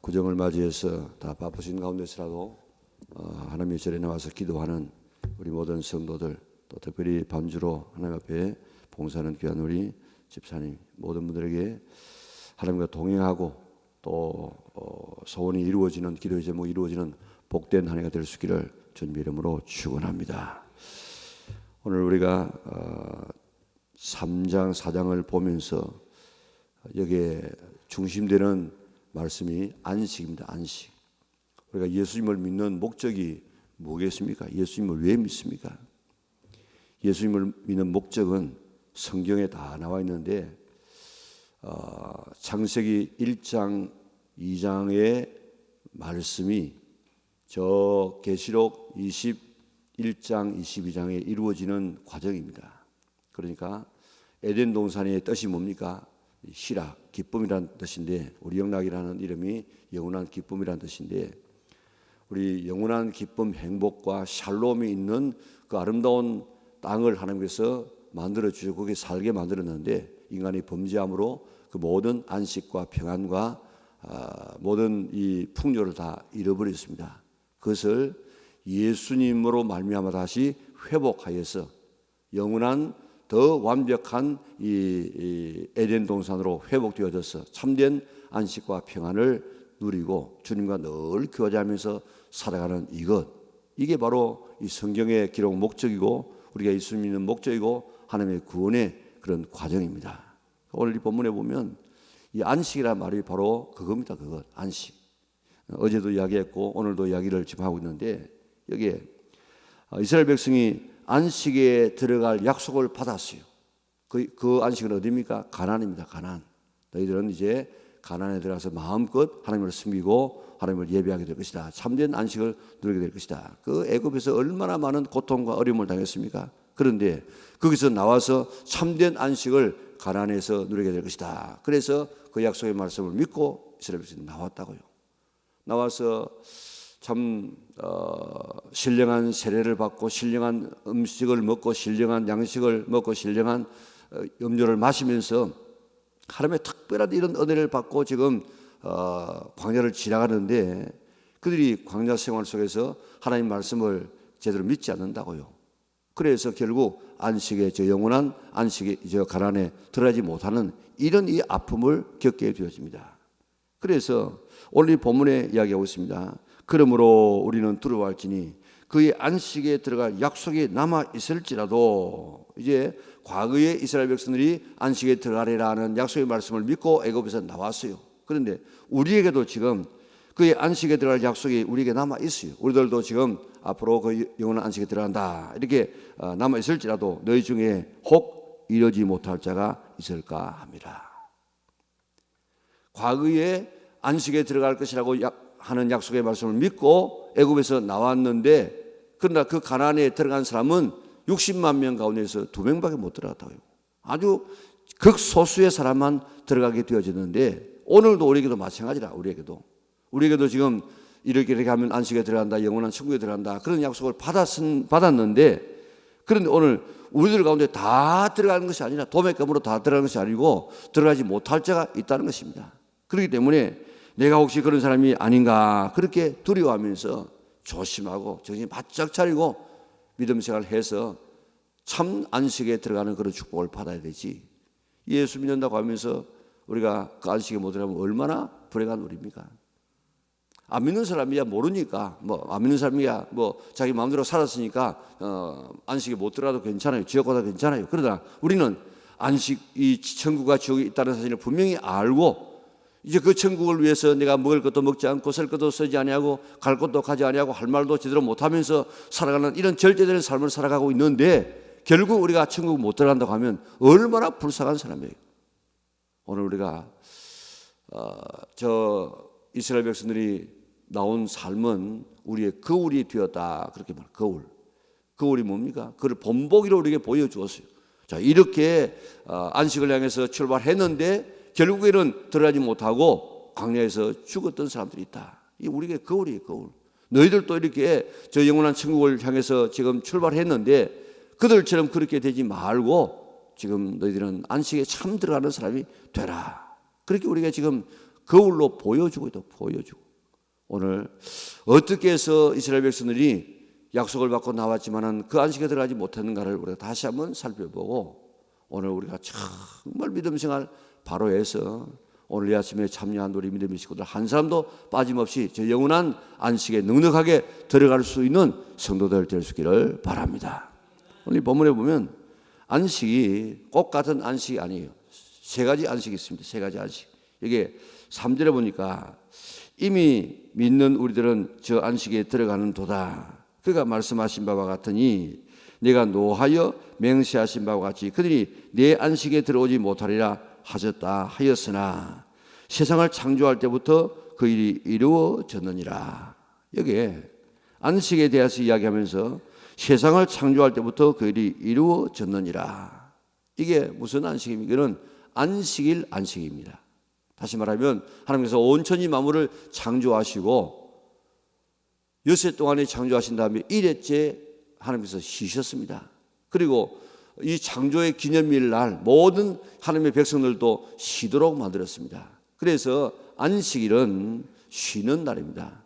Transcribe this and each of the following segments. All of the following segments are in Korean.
구정을 맞이해서 다 바쁘신 가운데서라도 하나님의 절에 나와서 기도하는 우리 모든 성도들, 또 특별히 반주로 하나님 앞에 봉사하는 귀한 우리 집사님 모든 분들에게 하나님과 동행하고 또 소원이 이루어지는, 기도의 제목이 이루어지는 복된 한 해가 될 수 있기를 주님의 이름으로 축원합니다. 오늘 우리가 3장 4장을 보면서 여기에 중심되는 말씀이 안식입니다. 안식. 우리가 예수님을 믿는 목적이 뭐겠습니까? 예수님을 왜 믿습니까? 예수님을 믿는 목적은 성경에 다 나와 있는데 창세기 1장 2장의 말씀이 저 계시록 21장 22장에 이루어지는 과정입니다. 그러니까 에덴 동산의 뜻이 뭡니까? 희락, 기쁨이라는 뜻인데, 우리 영락이라는 이름이 영원한 기쁨이라는 뜻인데, 우리 영원한 기쁨, 행복과 샬롬이 있는 그 아름다운 땅을 하나님께서 만들어 주시고 거기에 살게 만들었는데, 인간이 범죄함으로 그 모든 안식과 평안과 모든 이 풍요를 다 잃어버렸습니다. 그것을 예수님으로 말미암아 다시 회복하여서 영원한 더 완벽한 이 에덴 동산으로 회복되어져서 참된 안식과 평안을 누리고 주님과 늘 교제하면서 살아가는 이게 바로 이 성경의 기록 목적이고 우리가 예수님 믿는 목적이고 하나님의 구원의 그런 과정입니다. 오늘 이 본문에 보면 이 안식이라는 말이 바로 그겁니다. 그것, 안식. 어제도 이야기했고 오늘도 이야기를 지금 하고 있는데, 여기에 이스라엘 백성이 안식에 들어갈 약속을 받았어요. 그 안식은 어디입니까? 가나안입니다. 가나안. 너희들은 이제 가나안에 들어가서 마음껏 하나님을 섬기고 하나님을 예배하게 될 것이다. 참된 안식을 누리게 될 것이다. 그 애굽에서 얼마나 많은 고통과 어려움을 당했습니까? 그런데 거기서 나와서 참된 안식을 가나안에서 누리게 될 것이다. 그래서 그 약속의 말씀을 믿고 이스라엘 백성이 나왔다고요. 나와서 참 신령한 세례를 받고 신령한 음식을 먹고 신령한 양식을 먹고 신령한 음료를 마시면서 하나님의 특별한 이런 은혜를 받고 지금 광야를 지나가는데, 그들이 광야 생활 속에서 하나님 말씀을 제대로 믿지 않는다고요. 그래서 결국 안식에, 저 영원한 안식에, 저 가나안에 들어가지 못하는 이런 이 아픔을 겪게 되어집니다. 그래서 오늘 이 본문에 이야기하고 있습니다. 그러므로 우리는 두려워할지니 그의 안식에 들어갈 약속이 남아 있을지라도, 이제 과거에 이스라엘 백성들이 안식에 들어가리라는 약속의 말씀을 믿고 애굽에서 나왔어요. 그런데 우리에게도 지금 그의 안식에 들어갈 약속이 우리에게 남아 있어요. 우리들도 지금 앞으로 그 영원한 안식에 들어간다 이렇게 남아 있을지라도 너희 중에 혹 이러지 못할 자가 있을까 합니다. 과거에 안식에 들어갈 것이라고 하는 약속의 말씀을 믿고 애굽에서 나왔는데, 그러나 그 가나안에 들어간 사람은 60만 명 가운데서 2명밖에 못 들어갔다고요. 아주 극소수의 사람만 들어가게 되어졌는데, 오늘도 우리에게도 마찬가지라. 우리에게도 지금 이렇게 하면 안식에 들어간다, 영원한 천국에 들어간다, 그런 약속을 받았는데, 그런데 오늘 우리들 가운데 다 들어가는 것이 아니라, 도매금으로 다 들어가는 것이 아니고 들어가지 못할 자가 있다는 것입니다. 그렇기 때문에 내가 혹시 그런 사람이 아닌가 그렇게 두려워하면서 조심하고 정신 바짝 차리고 믿음 생활을 해서 참 안식에 들어가는 그런 축복을 받아야 되지, 예수 믿는다고 하면서 우리가 그 안식에 못 들어가면 얼마나 불행한 우리입니까? 안 믿는 사람이야 모르니까, 안 믿는 사람이야 자기 마음대로 살았으니까 안식에 못 들어가도 괜찮아요. 지옥보다 괜찮아요. 그러나 우리는 안식, 이 천국과 지옥이 있다는 사실을 분명히 알고, 이제 그 천국을 위해서 내가 먹을 것도 먹지 않고 쓸 것도 쓰지 아니하고 갈 곳도 가지 아니하고 할 말도 제대로 못하면서 살아가는 이런 절제되는 삶을 살아가고 있는데, 결국 우리가 천국 못 들어간다고 하면 얼마나 불쌍한 사람이에요. 오늘 우리가 저 이스라엘 백성들이 나온 삶은 우리의 거울이 되었다 그렇게 말해요. 거울이 뭡니까? 그걸 본보기로 우리에게 보여주었어요. 자, 이렇게 안식을 향해서 출발했는데 결국에는 들어가지 못하고 광야에서 죽었던 사람들이 있다. 이게 우리에게 거울이에요. 거울. 너희들도 이렇게 저 영원한 천국을 향해서 지금 출발했는데 그들처럼 그렇게 되지 말고 지금 너희들은 안식에 참 들어가는 사람이 되라. 그렇게 우리가 지금 거울로 보여주고 또 보여주고. 오늘 어떻게 해서 이스라엘 백성들이 약속을 받고 나왔지만은 그 안식에 들어가지 못했는가를 우리가 다시 한번 살펴보고, 오늘 우리가 정말 믿음 생활 바로 해서 오늘 이 아침에 참여한 우리 믿음의 식구들 한 사람도 빠짐없이 저 영원한 안식에 넉넉하게 들어갈 수 있는 성도들 될 수 있기를 바랍니다. 오늘 본문에 보면 안식이 꼭 같은 안식이 아니에요. 세 가지 안식이 있습니다. 세 가지 안식. 이게 3절에 보니까 이미 믿는 우리들은 저 안식에 들어가는 도다. 그가 말씀하신 바와 같으니 내가 노하여 맹세하신 바와 같이 그들이 내 안식에 들어오지 못하리라 하셨다 하였으나 세상을 창조할 때부터 그 일이 이루어졌느니라. 여기에 안식에 대해서 이야기하면서 세상을 창조할 때부터 그 일이 이루어졌느니라. 이게 무슨 안식입니까? 이거는 안식일 안식입니다. 다시 말하면 하나님께서 온 천지 만물을 창조하시고 엿새 동안에 창조하신 다음에 일회째 하나님께서 쉬셨습니다. 그리고 이 창조의 기념일 날 모든 하나님의 백성들도 쉬도록 만들었습니다. 그래서 안식일은 쉬는 날입니다.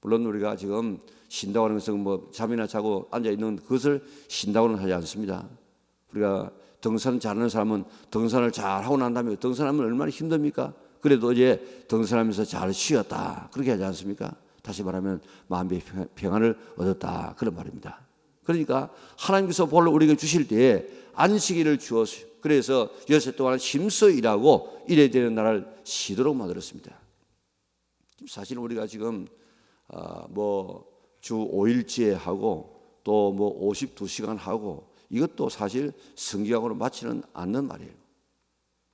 물론 우리가 지금 쉰다고 하는 것은 뭐 잠이나 자고 앉아 있는 그것을 쉰다고는 하지 않습니다. 우리가 등산 잘하는 사람은 등산을 잘 하고 난 다음에 등산하면 얼마나 힘듭니까? 그래도 이제 등산하면서 잘 쉬었다 그렇게 하지 않습니까? 다시 말하면 마음의 평안을 얻었다 그런 말입니다. 그러니까 하나님께서 본래 우리에게 주실 때에 안식일을 주었어요. 그래서 엿새 동안 힘써 일하고 일해야 되는 날을 쉬도록 만들었습니다. 사실 우리가 지금 뭐 주 5일째 하고 또 뭐 52시간 하고 이것도 사실 성경으로 맞지는 않는 말이에요.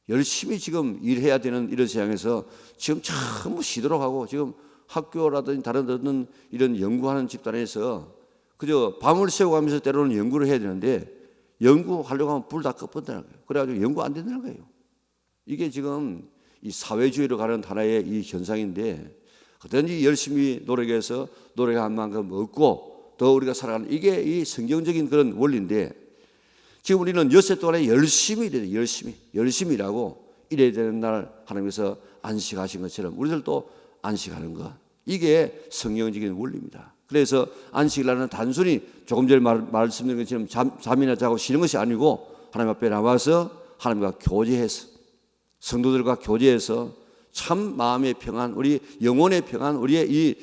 열심히 지금 일해야 되는 이런 세상에서 지금 전부 쉬도록 하고, 지금 학교라든지 다른 데는 이런 연구하는 집단에서 그저 밤을 새워가면서 때로는 연구를 해야 되는데 연구하려고 하면 불 다 꺼본다는 거예요. 그래가지고 연구 안 된다는 거예요. 이게 지금 이 사회주의로 가는 하나의 이 현상인데, 그든지 열심히 노력해서 노력한 만큼 얻고 더 우리가 살아가는 이게 이 성경적인 그런 원리인데, 지금 우리는 엿새 동안에 열심히 일해야 돼요. 열심히 일하고 일해야 되는 날 하나님께서 안식하신 것처럼 우리들도 안식하는 것, 이게 성경적인 원리입니다. 그래서 안식이라는 단순히 조금 전에 말씀드린 것처럼 잠이나 자고 쉬는 것이 아니고 하나님 앞에 나와서 하나님과 교제해서, 성도들과 교제해서 참 마음의 평안, 우리 영혼의 평안, 우리의 이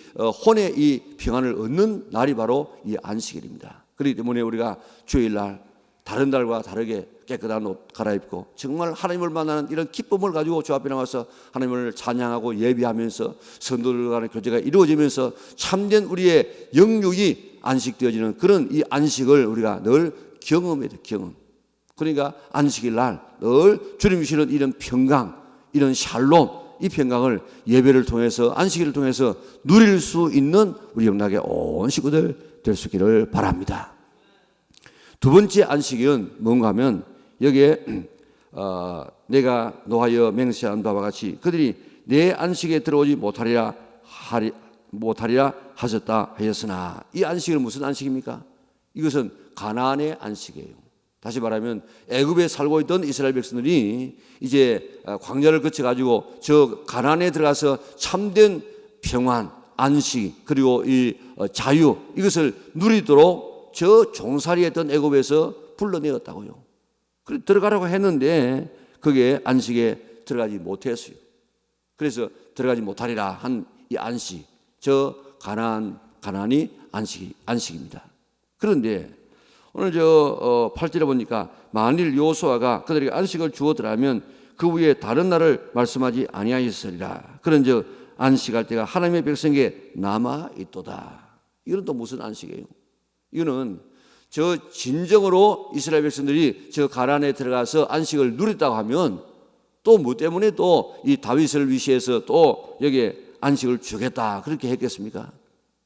혼의 이 평안을 얻는 날이 바로 이 안식일입니다. 그렇기 때문에 우리가 주일날 다른 날과 다르게 깨끗한 옷 갈아입고 정말 하나님을 만나는 이런 기쁨을 가지고 주 앞에 나와서 하나님을 찬양하고 예배하면서 성도들 간의 교제가 이루어지면서 참된 우리의 영육이 안식되어지는 그런 이 안식을 우리가 늘 경험해야 돼요. 경험. 그러니까 안식일 날 늘 주님 주시는 이런 평강, 이런 샬롬, 이 평강을 예배를 통해서 안식일을 통해서 누릴 수 있는 우리 영락의 온 식구들 될 수 있기를 바랍니다. 두 번째 안식일은 뭔가 하면 여기에 내가 노하여 맹세한 바와 같이 그들이 내 안식에 들어오지 못하리라 하셨다 하였으나, 이 안식일은 무슨 안식입니까? 이것은 가나안의 안식이에요. 다시 말하면 애굽에 살고 있던 이스라엘 백성들이 이제 광야를 거쳐가지고 저 가나안에 들어가서 참된 평안, 안식, 그리고 이 자유, 이것을 누리도록 저 종살이 했던 애굽에서 불러내었다고요. 그래서 들어가라고 했는데 그게 안식에 들어가지 못했어요. 그래서 들어가지 못하리라 한 이 안식, 저 가나안이 안식입니다. 그런데 오늘 8절에 보니까 만일 여호수아가 그들에게 안식을 주었더라면 그 위에 다른 날을 말씀하지 아니하였으리라. 그런즉 안식할 때가 하나님의 백성에게 남아 있도다. 이건 또 무슨 안식이에요? 이거는 저 진정으로 이스라엘 백성들이 저 가나안에 들어가서 안식을 누렸다고 하면 또 뭐 때문에 또 이 다윗을 위시해서 또 여기에 안식을 주겠다 그렇게 했겠습니까?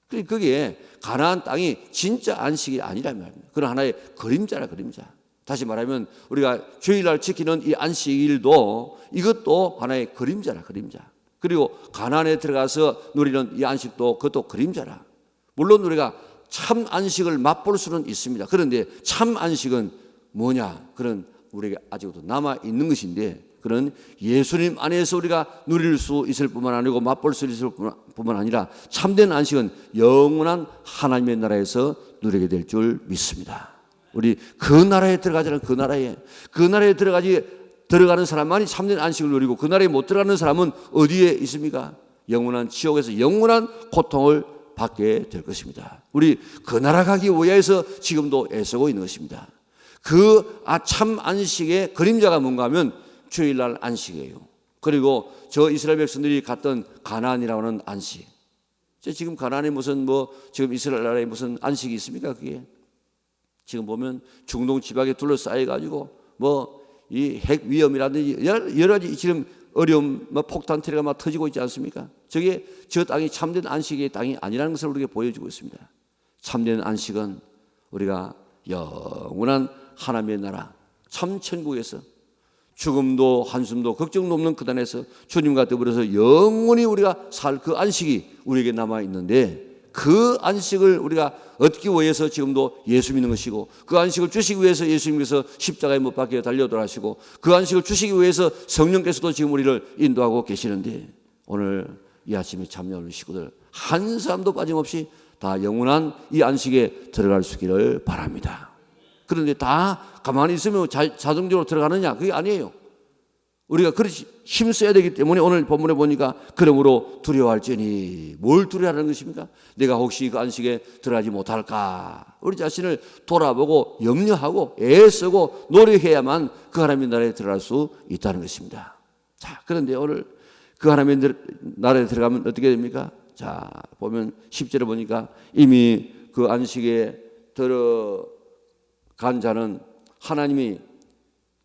그게 가나안 땅이 진짜 안식이 아니란 말입니다. 그런 하나의 그림자라, 그림자. 다시 말하면 우리가 주일날 지키는 이 안식일도 이것도 하나의 그림자라, 그림자. 그리고 가나안에 들어가서 누리는 이 안식도 그것도 그림자라. 물론 우리가 참 안식을 맛볼 수는 있습니다. 그런데 참 안식은 뭐냐? 그런 우리에게 아직도 남아 있는 것인데, 그런 예수님 안에서 우리가 누릴 수 있을 뿐만 아니고 맛볼 수 있을 뿐만 아니라 참된 안식은 영원한 하나님의 나라에서 누리게 될 줄 믿습니다. 우리 그 나라에 들어가자는 그 나라에 들어가는 사람만이 참된 안식을 누리고 그 나라에 못 들어가는 사람은 어디에 있습니까? 영원한 지옥에서 영원한 고통을 받게 될 것입니다. 우리 그 나라 가기 위해서 지금도 애쓰고 있는 것입니다. 그 참 안식의 그림자가 뭔가 하면 주일날 안식이에요. 그리고 저 이스라엘 백성들이 갔던 가나안이라고 하는 안식. 지금 가나안에 무슨 지금 이스라엘 나라에 무슨 안식이 있습니까? 그게 지금 보면 중동 지방에 둘러싸여 가지고 이 핵 위험이라든지 여러 가지 지금 어려움, 폭탄 테러가 막 터지고 있지 않습니까? 저 땅이 참된 안식의 땅이 아니라는 것을 우리에게 보여주고 있습니다. 참된 안식은 우리가 영원한 하나님의 나라, 참 천국에서 죽음도 한숨도 걱정도 없는 그 단에서 주님과 더불어서 영원히 우리가 살 그 안식이 우리에게 남아 있는데, 그 안식을 우리가 얻기 위해서 지금도 예수 믿는 것이고, 그 안식을 주시기 위해서 예수님께서 십자가에 못 박혀 달려 돌아가시고, 그 안식을 주시기 위해서 성령께서도 지금 우리를 인도하고 계시는데, 오늘 이 아침에 참여하는 식구들 한 사람도 빠짐없이 다 영원한 이 안식에 들어갈 수 있기를 바랍니다. 그런데 다 가만히 있으면 자동적으로 들어가느냐? 그게 아니에요. 우리가 그렇게 힘써야 되기 때문에 오늘 본문에 보니까 그러므로 두려워할지니, 뭘 두려워하는 것입니까? 내가 혹시 그 안식에 들어가지 못할까? 우리 자신을 돌아보고 염려하고 애쓰고 노력해야만 그 하나님의 나라에 들어갈 수 있다는 것입니다. 자, 그런데 오늘 그 하나님의 나라에 들어가면 어떻게 됩니까? 자, 보면 10절에 보니까 이미 그 안식에 들어간 자는 하나님이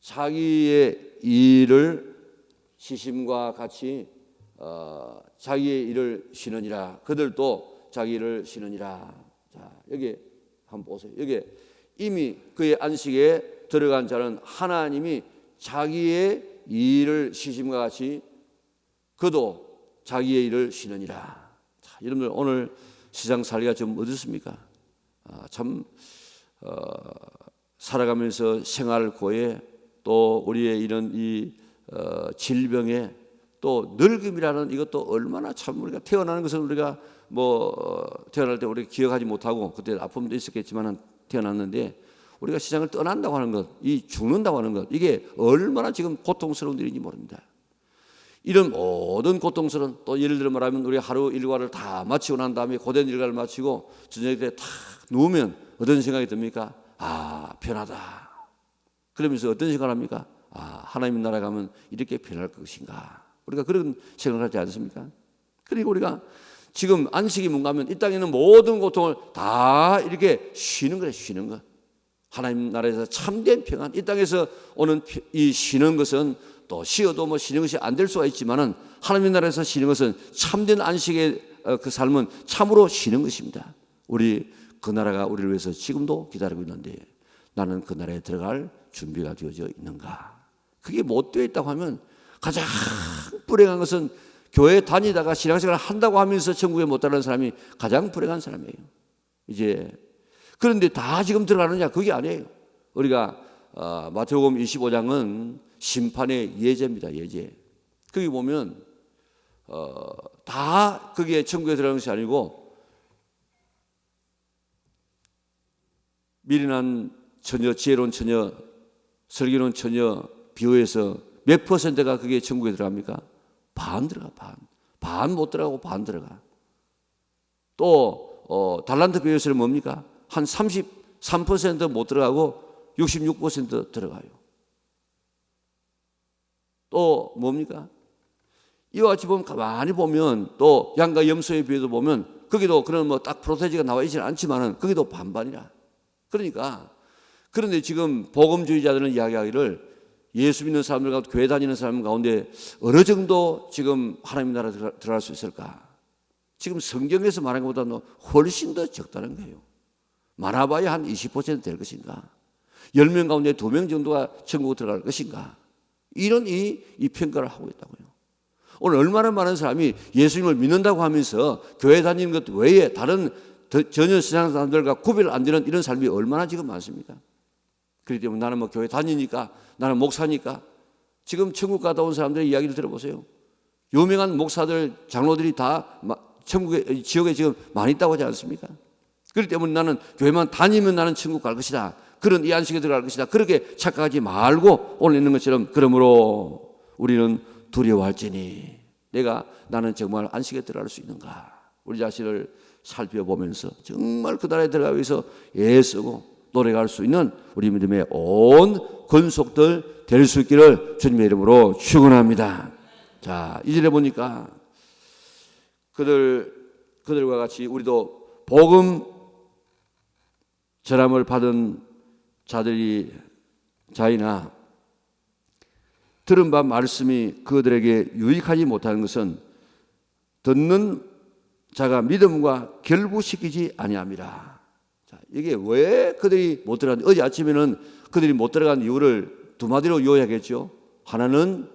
자기의 일을 시심과 같이 자기의 일을 쉬느니라. 그들도 자기 일을 쉬느니라. 자, 여기 한번 보세요. 여기 이미 그의 안식에 들어간 자는 하나님이 자기의 일을 시심과 같이 그도 자기의 일을 쉬느니라. 자, 여러분들 오늘 세상 살기가 좀 어떻습니까? 살아가면서 생활고에 또 우리의 이런 질병에 또 늙음이라는 이것도 얼마나 참 우리가 태어나는 것은 우리가 태어날 때 우리가 기억하지 못하고 그때 아픔도 있었겠지만 태어났는데, 우리가 세상을 떠난다고 하는 것, 이 죽는다고 하는 것, 이게 얼마나 지금 고통스러운 일인지 모릅니다. 이런 모든 고통스러운, 또 예를 들어 말하면 우리 하루 일과를 다 마치고 난 다음에 고된 일과를 마치고 저녁에 딱 누우면 어떤 생각이 듭니까? 편하다. 그러면서 어떤 생각을 합니까? 하나님 나라 가면 이렇게 편할 것인가? 우리가 그런 생각을 하지 않습니까? 그리고 우리가 지금 안식이 뭔가 하면 이 땅에 있는 모든 고통을 다 이렇게 쉬는 거예요. 쉬는 것. 하나님 나라에서 참된 평안, 이 땅에서 오는 이 쉬는 것은 또 쉬어도 쉬는 것이 안 될 수가 있지만은, 하나님 나라에서 쉬는 것은 참된 안식의 그 삶은 참으로 쉬는 것입니다. 우리 그 나라가 우리를 위해서 지금도 기다리고 있는데 나는 그 나라에 들어갈 준비가 되어져 있는가? 그게 못 되어 있다고 하면, 가장 불행한 것은 교회 다니다가 신앙생활을 한다고 하면서 천국에 못 들어가는 사람이 가장 불행한 사람이에요. 그런데 다 지금 들어가느냐? 그게 아니에요. 우리가 마태복음 25장은 심판의 예제입니다. 예제. 거기 보면 다 그게 천국에 들어가는 것이 아니고, 미련한 처녀, 지혜로운 처녀, 슬기로운 처녀 비유해서 몇 퍼센트가 그게 천국에 들어갑니까? 반 들어가. 반 못 들어가고 반 들어가. 또 달란트 비유에서는 뭡니까? 한 33% 못 들어가고 66% 들어가요. 또 뭡니까? 이와 같이 보면, 가만히 보면 또 양과 염소의 비유도 보면 거기도 그런 딱 프로테지가 나와 있지는 않지만은 거기도 반반이라. 그러니까, 그런데 지금 복음주의자들은 이야기하기를 예수 믿는 사람들 가운데, 교회 다니는 사람 가운데 어느 정도 지금 하나님 나라 들어갈 수 있을까? 지금 성경에서 말한 것보다는 훨씬 더 적다는 거예요. 많아봐야 한 20% 될 것인가? 10명 가운데 2명 정도가 천국에 들어갈 것인가? 이런 이 평가를 하고 있다고요. 오늘 얼마나 많은 사람이 예수님을 믿는다고 하면서 교회 다니는 것 외에 다른 전혀 세상 사람들과 구별 안 되는 이런 삶이 얼마나 지금 많습니까? 그렇기 때문에 나는 교회 다니니까, 나는 목사니까, 지금 천국 갔다 온 사람들의 이야기를 들어보세요. 유명한 목사들, 장로들이 다 천국에, 지옥에 지금 많이 있다고 하지 않습니까? 그렇기 때문에 나는 교회만 다니면 나는 천국 갈 것이다. 그런 이 안식에 들어갈 것이다. 그렇게 착각하지 말고 오늘 있는 것처럼, 그러므로 우리는 두려워할지니 나는 정말 안식에 들어갈 수 있는가? 우리 자신을 살펴보면서 정말 그 나라에 들어가기 위해서 애쓰고 노력할 수 있는 우리 믿음의 온 권속들 될 수 있기를 주님의 이름으로 축원합니다. 자, 2절에 보니까 그들과 같이 우리도 복음 전함을 받은 자이나 들은 바 말씀이 그들에게 유익하지 못하는 것은 듣는 자가 믿음과 결부시키지 아니함이라. 자, 이게 왜 그들이 못 들어간, 어제 아침에는 그들이 못 들어간 이유를 두 마디로 요약했죠. 하나는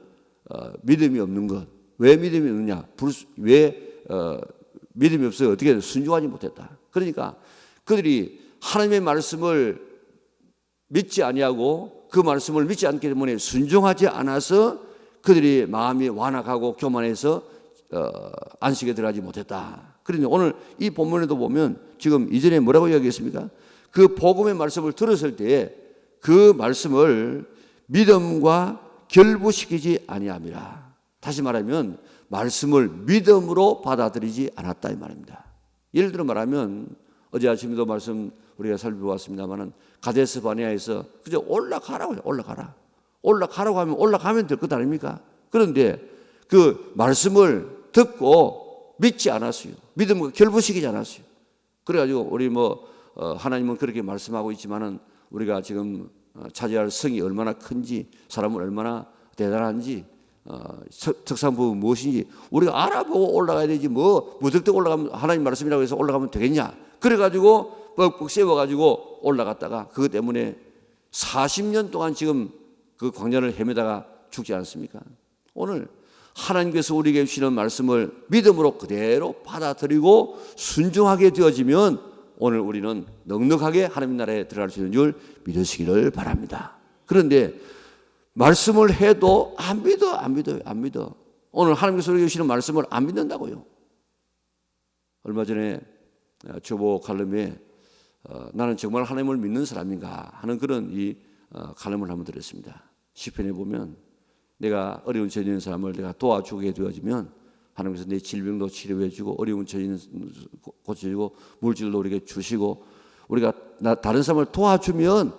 믿음이 없는 것. 왜 믿음이 없느냐? 믿음이 없어요. 어떻게 순종하지 못했다. 그러니까 그들이 하나님의 말씀을 믿지 아니하고 그 말씀을 믿지 않기 때문에 순종하지 않아서 그들이 마음이 완악하고 교만해서 안식에 들어가지 못했다. 그런데 오늘 이 본문에도 보면 지금 이전에 뭐라고 이야기했습니까? 그 복음의 말씀을 들었을 때에 그 말씀을 믿음과 결부시키지 아니함이라. 다시 말하면 말씀을 믿음으로 받아들이지 않았다 이 말입니다. 예를 들어 말하면 어제 아침에도 말씀 우리가 살펴보았습니다마는 가데스 바네아에서 그저 올라가라고 해요. 올라가라고 하면 올라가면 될 것 아닙니까? 그런데 그 말씀을 듣고 믿지 않았어요. 믿음과 결부시키지 않았어요. 그래가지고 우리 하나님은 그렇게 말씀하고 있지만은 우리가 지금 차지할 성이 얼마나 큰지, 사람은 얼마나 대단한지, 특산부은 무엇인지 우리가 알아보고 올라가야 되지, 무턱대고 올라가면 하나님 말씀이라고 해서 올라가면 되겠냐? 그래가지고 뻑뻑 세워가지고 올라갔다가 그것 때문에 40년 동안 지금 그 광야를 헤매다가 죽지 않습니까? 오늘 하나님께서 우리에게 주시는 말씀을 믿음으로 그대로 받아들이고 순종하게 되어지면 오늘 우리는 넉넉하게 하나님 나라에 들어갈 수 있는 줄 믿으시기를 바랍니다. 그런데 말씀을 해도 안 믿어요. 오늘 하나님께서 우리에게 주시는 말씀을 안 믿는다고요. 얼마 전에 주보 칼럼에 나는 정말 하나님을 믿는 사람인가 하는 그런 이 칼럼을 한번 들었습니다. 시편에 보면 내가 어려운 처지에 있는 사람을 내가 도와주게 되어지면 하나님께서 내 질병도 치료해 주고 어려운 처지는 고쳐주고 물질도 우리에게 주시고 우리가 다른 사람을 도와주면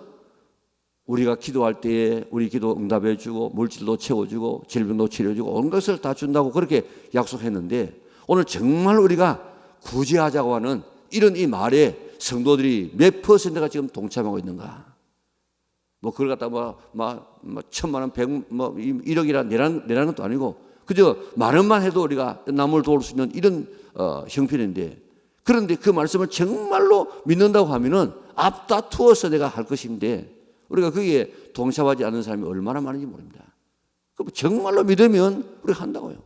우리가 기도할 때에 우리 기도 응답해 주고 물질도 채워주고 질병도 치료해 주고 온 것을 다 준다고 그렇게 약속했는데 오늘 정말 우리가 구제하자고 하는 이런 이 말에 성도들이 몇 퍼센트가 지금 동참하고 있는가? 그걸 갖다가 천만 원, 1억이라 내라는 것도 아니고 그저 말은만 해도 우리가 남을 도울 수 있는 이런 형편인데 그런데 그 말씀을 정말로 믿는다고 하면은 앞다투어서 내가 할 것인데 우리가 거기에 동참하지 않는 사람이 얼마나 많은지 모릅니다. 정말로 믿으면 우리가 한다고요.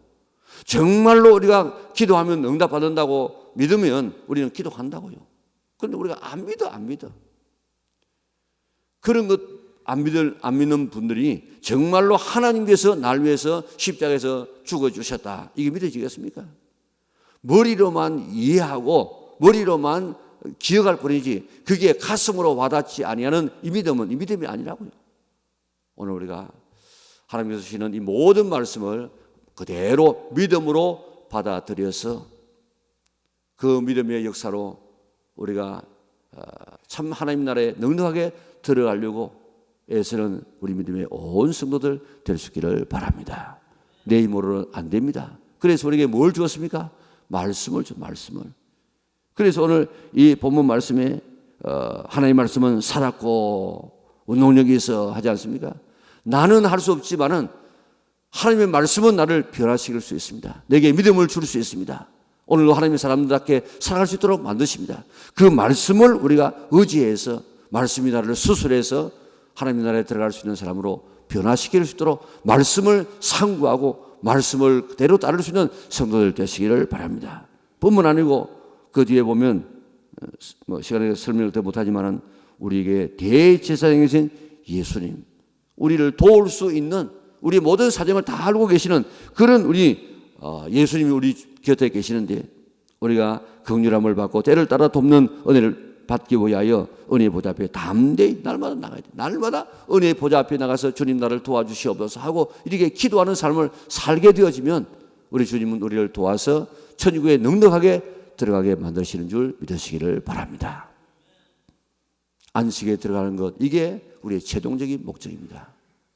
정말로 우리가 기도하면 응답받는다고 믿으면 우리는 기도한다고요. 그런데 우리가 안 믿어. 그런 것 안 믿는 분들이 정말로 하나님께서 날 위해서 십자가에서 죽어주셨다. 이게 믿어지겠습니까? 머리로만 이해하고 머리로만 기억할 뿐이지 그게 가슴으로 와닿지 아니하는 이 믿음이 아니라고요. 오늘 우리가 하나님께서 주시는 이 모든 말씀을 그대로 믿음으로 받아들여서 그 믿음의 역사로 우리가 참 하나님 나라에 넉넉하게 들어가려고 애쓰는 우리 믿음의 온 성도들 될 수 있기를 바랍니다. 내 힘으로는 안 됩니다. 그래서 우리에게 뭘 주었습니까? 말씀을. 그래서 오늘 이 본문 말씀에 하나님의 말씀은 살았고 운동력이 있어 하지 않습니까? 나는 할 수 없지만은 하나님의 말씀은 나를 변화시킬 수 있습니다. 내게 믿음을 줄 수 있습니다. 오늘도 하나님의 사람들답게 살아갈 수 있도록 만드십니다. 그 말씀을 우리가 의지해서 말씀이 나를 수술해서 하나님의 나라에 들어갈 수 있는 사람으로 변화시킬 수 있도록 말씀을 상고하고 말씀을 그대로 따를 수 있는 성도들 되시기를 바랍니다. 뿐만 아니고 그 뒤에 보면 시간에 설명을 더 못하지만은 우리에게 대제사장이신 예수님, 우리를 도울 수 있는 우리 모든 사정을 다 알고 계시는 그런 우리 예수님이 우리 곁에 계시는데 우리가 긍휼함을 받고 때를 따라 돕는 은혜를 받기 위하여 은혜의 보좌 앞에 담대히 날마다 나가야 돼. 날마다 은혜의 보좌 앞에 나가서 주님 나를 도와주시옵소서 하고 이렇게 기도하는 삶을 살게 되어지면 우리 주님은 우리를 도와서 천국에 넉넉하게 들어가게 만드시는 줄 믿으시기를 바랍니다. 안식에 들어가는 것, 이게 우리의 최종적인 목적입니다.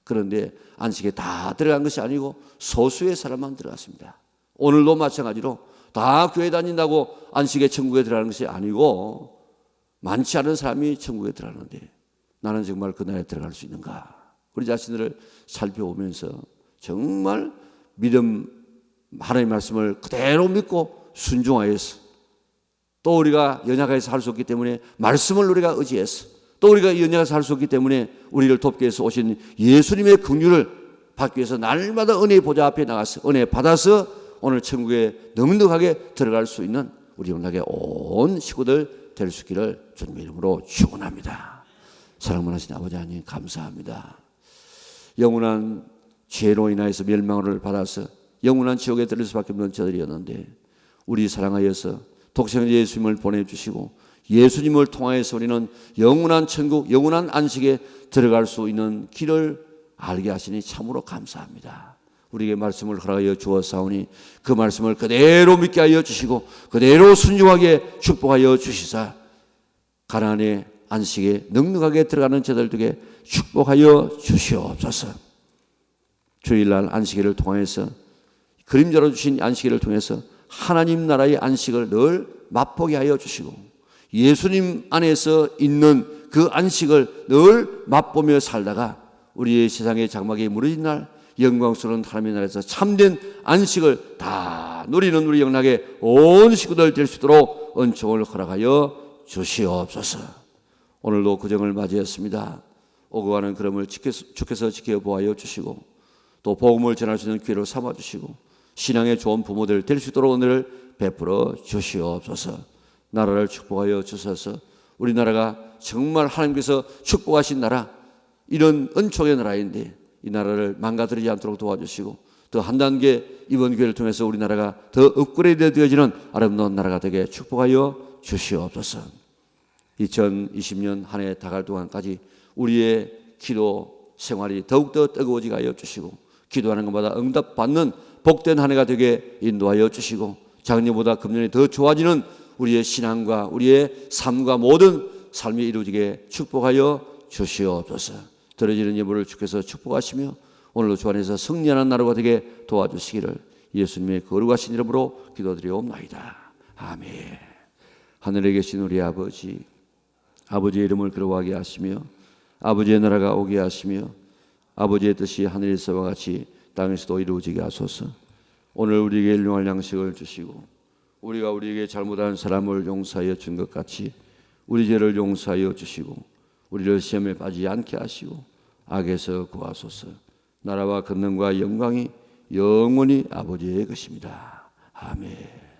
그런데 안식에 다 들어간 것이 아니고 소수의 사람만 들어갔습니다. 오늘도 마찬가지로 다 교회 다닌다고 안식에 천국에 들어가는 것이 아니고 많지 않은 사람이 천국에 들어가는데 나는 정말 그 나라에 들어갈 수 있는가? 우리 자신들을 살펴보면서 정말 믿음, 하나님의 말씀을 그대로 믿고 순종하여서 또 우리가 연약해서 할 수 없기 때문에 말씀을 우리가 의지해서 또 우리가 연약해서 할 수 없기 때문에 우리를 돕기 위해서 오신 예수님의 긍휼을 받기 위해서 날마다 은혜의 보좌 앞에 나가서 은혜 받아서 오늘 천국에 넉넉하게 들어갈 수 있는 우리 영락의 온 식구들 될 수 있기를 주님의 이름으로 축원합니다. 사랑만 하신 아버지 하나님 감사합니다. 영원한 죄로 인하여서 멸망을 받아서 영원한 지옥에 들릴 수밖에 없는 저들이었는데 우리 사랑하여서 독생자 예수님을 보내주시고 예수님을 통하여서 우리는 영원한 천국, 영원한 안식에 들어갈 수 있는 길을 알게 하시니 참으로 감사합니다. 우리에게 말씀을 허락하여 주었사오니 그 말씀을 그대로 믿게 하여 주시고 그대로 순종하게 축복하여 주시사 가나안의 안식에 넉넉하게 들어가는 저들에게 축복하여 주시옵소서. 주일날 안식일을 통해서 그림자로 주신 안식일을 통해서 하나님 나라의 안식을 늘 맛보게 하여 주시고 예수님 안에서 있는 그 안식을 늘 맛보며 살다가 우리의 세상의 장막이 무너진 날 영광스러운 하나님의 나라에서 참된 안식을 다 누리는 우리 영락의 온 식구들 될 수 있도록 은총을 허락하여 주시옵소서. 오늘도 구정을 맞이했습니다. 오고 가는 걸음을 주께서 지켜보아여 주시고 또 복음을 전할 수 있는 기회로 삼아주시고 신앙의 좋은 부모들 될 수 있도록 은혜를 베풀어 주시옵소서. 나라를 축복하여 주셔서 우리나라가 정말 하나님께서 축복하신 나라, 이런 은총의 나라인데 이 나라를 망가뜨리지 않도록 도와주시고 더 한 단계 이번 기회를 통해서 우리나라가 더 업그레이드 되어지는 아름다운 나라가 되게 축복하여 주시옵소서. 2020년 한 해 다갈 동안까지 우리의 기도 생활이 더욱더 뜨거워지게 하여 주시고 기도하는 것마다 응답받는 복된 한 해가 되게 인도하여 주시고 작년보다 금년이 더 좋아지는 우리의 신앙과 우리의 삶과 모든 삶이 이루어지게 축복하여 주시옵소서. 들어지는 예물을 주께서 축복하시며 오늘도 주 안에서 승리하는 나라가 되게 도와주시기를 예수님의 거룩하신 이름으로 기도드리옵나이다. 아멘. 하늘에 계신 우리 아버지, 아버지의 이름을 거룩하게 하시며 아버지의 나라가 오게 하시며 아버지의 뜻이 하늘에서와 같이 땅에서도 이루어지게 하소서. 오늘 우리에게 일용할 양식을 주시고 우리가 우리에게 잘못한 사람을 용서하여 준 것 같이 우리 죄를 용서하여 주시고 우리를 시험에 빠지지 않게 하시고 악에서 구하소서. 나라와 권능과 영광이 영원히 아버지의 것입니다. 아멘.